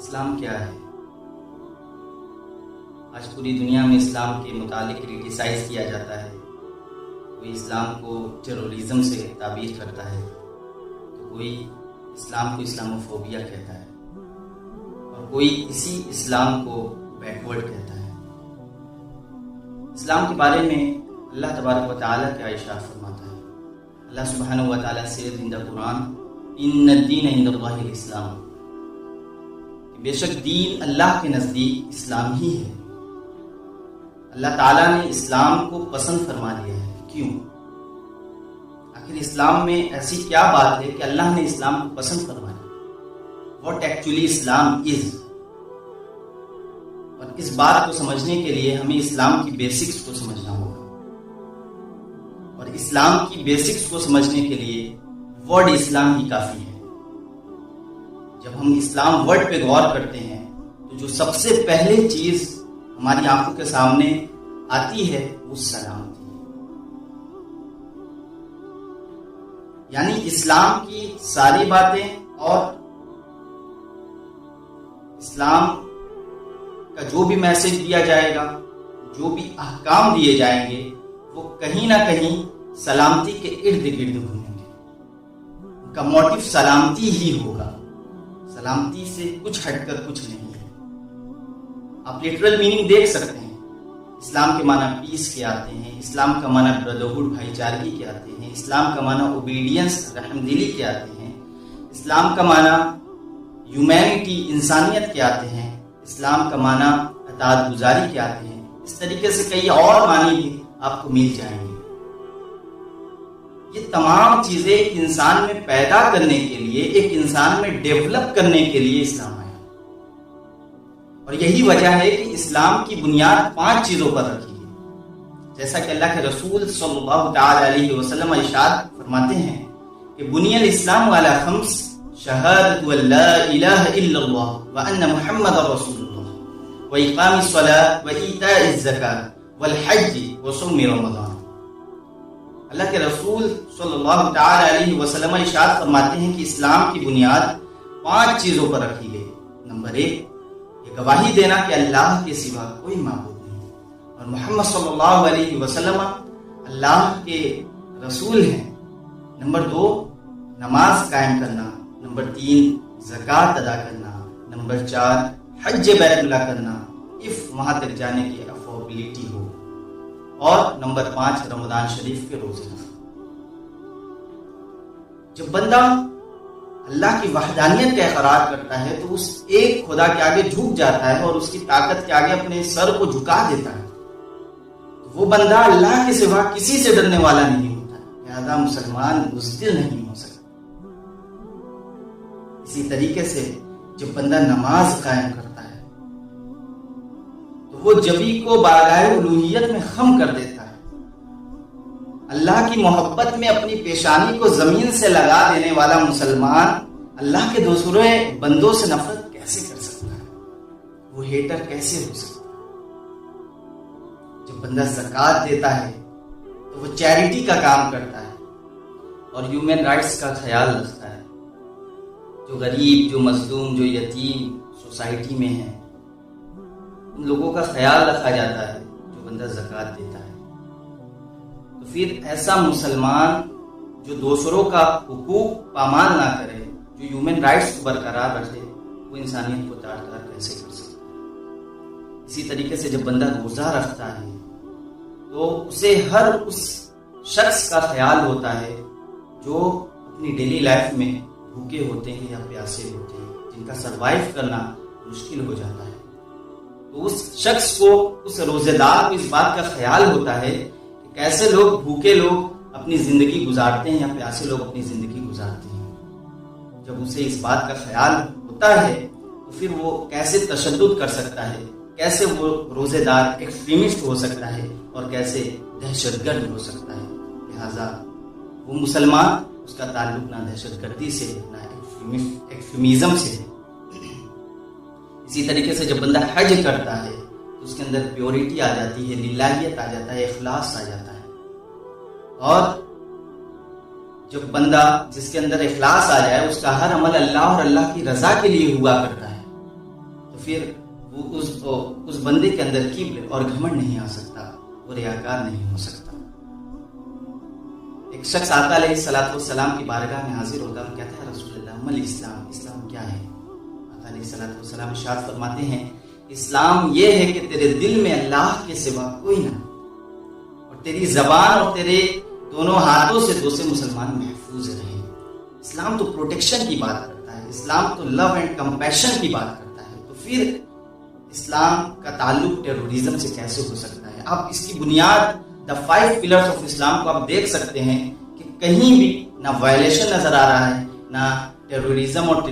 اسلام کیا ہے؟ آج پوری دنیا میں اسلام کے متعلق کرٹیسائز کیا جاتا ہے. کوئی اسلام کو ٹیرورزم سے تعبیر کرتا ہے تو کوئی اسلام کو اسلاموفوبیا کہتا ہے اور کوئی اسی اسلام کو بیکورڈ کہتا ہے. اسلام کے بارے میں اللہ تبارک و تعالیٰ کیا ارشاد فرماتا ہے؟ اللہ سبحانہ و تعالیٰ سے ان دا قرآن ان الدین عند اللہ الاسلام، بے شک دین اللہ کے نزدیک اسلام ہی ہے. اللہ تعالیٰ نے اسلام کو پسند فرما لیا ہے. کیوں؟ آخر اسلام میں ایسی کیا بات ہے کہ اللہ نے اسلام کو پسند فرمایا؟ واٹ ایکچولی اسلام از. اور اس بات کو سمجھنے کے لیے ہمیں اسلام کی بیسکس کو سمجھنا ہوگا. اور اسلام کی بیسکس کو سمجھنے کے لیے ورڈ اسلام ہی کافی ہے. جب ہم اسلام ورڈ پہ غور کرتے ہیں تو جو سب سے پہلے چیز ہماری آنکھوں کے سامنے آتی ہے وہ سلامتی ہے. یعنی اسلام کی ساری باتیں اور اسلام کا جو بھی میسج دیا جائے گا، جو بھی احکام دیے جائیں گے، وہ کہیں نہ کہیں سلامتی کے ارد گرد گھومیں گے. ان کا موٹیو سلامتی ہی ہوگا، سلامتی سے کچھ ہٹ کر کچھ نہیں ہے. آپ لٹرل میننگ دیکھ سکتے ہیں. اسلام کے معنی پیس کے آتے ہیں، اسلام کا معنی بردرہوڈ بھائی چارگی کے آتے ہیں، اسلام کا معنی اوبیڈینس رحم دلی کے آتے ہیں، اسلام کا معنی ہیومینٹی انسانیت کے آتے ہیں، اسلام کا معنی اطاعت گزاری کے آتے ہیں. اس طریقے سے کئی اور معنی بھی آپ کو مل جائیں گے. یہ تمام چیزیں ایک انسان میں پیدا کرنے کے لیے، ایک انسان میں ڈیولپ کرنے کے لیے اسلام آیا. اور یہی وجہ ہے کہ اسلام کی بنیاد 5 چیزوں پر رکھی ہے. جیسا کہ اللہ کے رسول صلی اللہ تعالی علیہ وسلم ارشاد فرماتے ہیں کہ بنی الاسلام علی 5: شہادۃ ان لا الہ الا اللہ وان محمد رسول اللہ واقام الصلاۃ وایتاء الزکاۃ والحج وصوم رمضان. اللہ کے رسول صلی اللہ تعالی علیہ وسلم ارشاد فرماتے ہیں کہ اسلام کی بنیاد 5 چیزوں پر رکھی گئی. نمبر 1، یہ گواہی دینا کہ اللہ کے سوا کوئی معبود نہیں اور محمد صلی اللہ علیہ وسلم اللہ کے رسول ہیں. نمبر 2، نماز قائم کرنا. نمبر 3، زکوٰۃ ادا کرنا. نمبر 4، حج بیت اللہ کرنا اف وہاں تک جانے کی افورڈیبلٹی ہو. اور نمبر 5، رمضان شریف کے روزے رکھنا. جب بندہ اللہ کی وحدانیت کا اقرار کرتا ہے تو اس ایک خدا کے آگے جھک جاتا ہے اور اس کی طاقت کے آگے اپنے سر کو جھکا دیتا ہے. وہ بندہ اللہ کے سوا کسی سے ڈرنے والا نہیں ہوتا، لہذا مسلمان بزدل نہیں ہو سکتا. اسی طریقے سے جب بندہ نماز قائم کرتا ہے تو وہ جبی کو بارگاہ الوہیت میں خم کر دیتا ہے. اللہ کی محبت میں اپنی پیشانی کو زمین سے لگا دینے والا مسلمان اللہ کے دوسرے بندوں سے نفرت کیسے کر سکتا ہے؟ وہ ہیٹر کیسے ہو سکتا ہے؟ جب بندہ زکوٰۃ دیتا ہے تو وہ چیریٹی کا کام کرتا ہے اور ہیومن رائٹس کا خیال رکھتا ہے. جو غریب، جو مظلوم، جو یتیم سوسائٹی میں ہیں، ان لوگوں کا خیال رکھا جاتا ہے جو بندہ زکوٰۃ دیتا ہے. تو پھر ایسا مسلمان جو دوسروں کا حقوق پامال نہ کرے، جو ہیومن رائٹس کو برقرار رکھے، وہ انسانیت کو تار کیسے کر سکتا ہے؟ اسی طریقے سے جب بندہ روزہ رکھتا ہے تو اسے ہر اس شخص کا خیال ہوتا ہے جو اپنی ڈیلی لائف میں بھوکے ہوتے ہیں یا پیاسے ہوتے ہیں، جن کا سروائیو کرنا مشکل ہو جاتا ہے. تو اس شخص کو، اس روزے دار کو اس بات کا خیال ہوتا ہے کہ کیسے لوگ، بھوکے لوگ اپنی زندگی گزارتے ہیں یا پیاسے لوگ اپنی زندگی گزارتے ہیں. جب اسے اس بات کا خیال ہوتا ہے تو پھر وہ کیسے تشدد کر سکتا ہے، کیسے وہ روزے دار ایکسٹریمسٹ ہو سکتا ہے اور کیسے دہشت گرد ہو سکتا ہے. لہذا وہ مسلمان، اس کا تعلق نہ دہشت گردی سے نہ ایکسٹریمزم سے. اسی طریقے سے جب بندہ حج کرتا ہے تو اس کے اندر پیورٹی آ جاتی ہے، للہیت آ جاتا ہے، اخلاص آ جاتا ہے. اور جب بندہ جس کے اندر اخلاص آ جائے، اس کا ہر عمل اللہ اور اللہ کی رضا کے لیے ہوا کرتا ہے. پھر وہ اس بندے کے اندر کبر اور گھمنڈ نہیں آ سکتا، وہ ریاکار نہیں ہو سکتا۔ ایک شخص آقا علیہ الصلوۃ والسلام کی بارگاہ میں حاضر ہوتا ہے اور کہتا ہے رسول اللہ مل اسلام، اسلام کیا ہے؟ آقا علیہ الصلوۃ والسلام ارشاد فرماتے ہیں اسلام یہ ہے کہ تیرے دل میں اللہ کے سوا کوئی نہ، اور تیری زبان اور تیرے دونوں ہاتھوں سے دوسرے مسلمان محفوظ رہیں۔ اسلام تو پروٹیکشن کی بات کرتا ہے، اسلام تو لو اینڈ کمپیشن کی بات کرتا ہے، تو پھر اسلام کا تعلق ٹیررزم سے کیسے ہو سکتا ہے؟ آپ اس کی بنیاد دا 5 پلرز آف اسلام کو آپ دیکھ سکتے ہیں کہ کہیں بھی نہ وائلیشن نظر آ رہا ہے، نہ ٹیررزم اور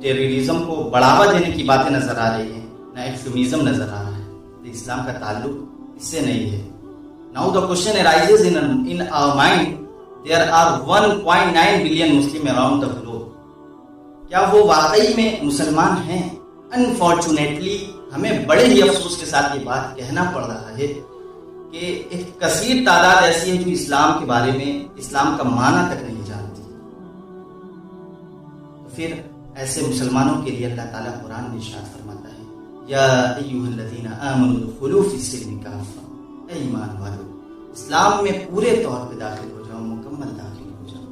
ٹیررزم کو بڑھاوا دینے کی باتیں نظر آ رہی ہیں، نہ ایکسٹریمزم نظر آ رہا ہے۔ تو اسلام کا تعلق اس سے نہیں ہے۔ Now the question arises in our mind, there are 1.9 billion Muslims around the globe. کیا وہ واقعی میں مسلمان ہیں؟ Unfortunately ہمیں بڑے ہی افسوس کے ساتھ یہ بات کہنا پڑ رہا ہے کہ ایک کثیر تعداد ایسی ہے جو اسلام کے بارے میں، اسلام کا معنی تک نہیں جانتی۔ تو پھر ایسے مسلمانوں کے لیے اللہ تعالیٰ قرآن میں ارشاد فرماتا ہے یا ایھا الذین آمنوا ادخلوا فی السلم کافہ، اے ایمان والو اسلام میں پورے طور پہ داخل ہو جاؤ، مکمل داخل ہو جاؤ۔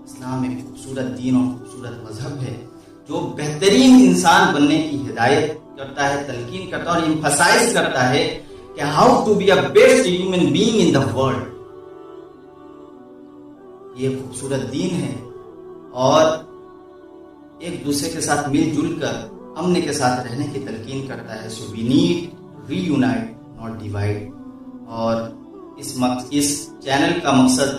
اسلام ایک خوبصورت دین اور خوبصورت مذہب ہے جو بہترین انسان بننے کی ہدایت کرتا ہے، تلقین کرتا ہے اور ایمفسائز کرتا ہے کہ how to be a best human being in the world. یہ خوبصورت دین ہے اور ایک دوسرے کے ساتھ مل جل کر امن کے ساتھ رہنے کی تلقین کرتا ہے۔ So we need reunite not divide. اور اس چینل کا مقصد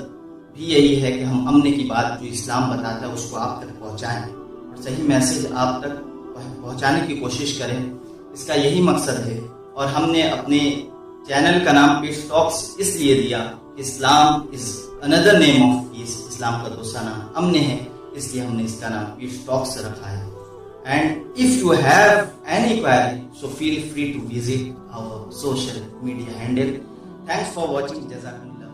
بھی یہی ہے کہ ہم امن کی بات جو اسلام بتاتا ہے اس کو آپ تک پہنچائیں اور صحیح میسج آپ تک پہنچانے کی کوشش کریں، اس کا یہی مقصد ہے۔ اور ہم نے اپنے چینل کا نام پیس ٹاکس اس لیے دیا، اسلام از اندر نیم آف پیس، اسلام کا دوسرا نام امن ہے، اس لیے ہم نے اس کا نام پیس ٹاکس رکھا ہے۔ And if you have any query so feel free to visit our social media handle. Thanks for watching, جزاکم اللہ۔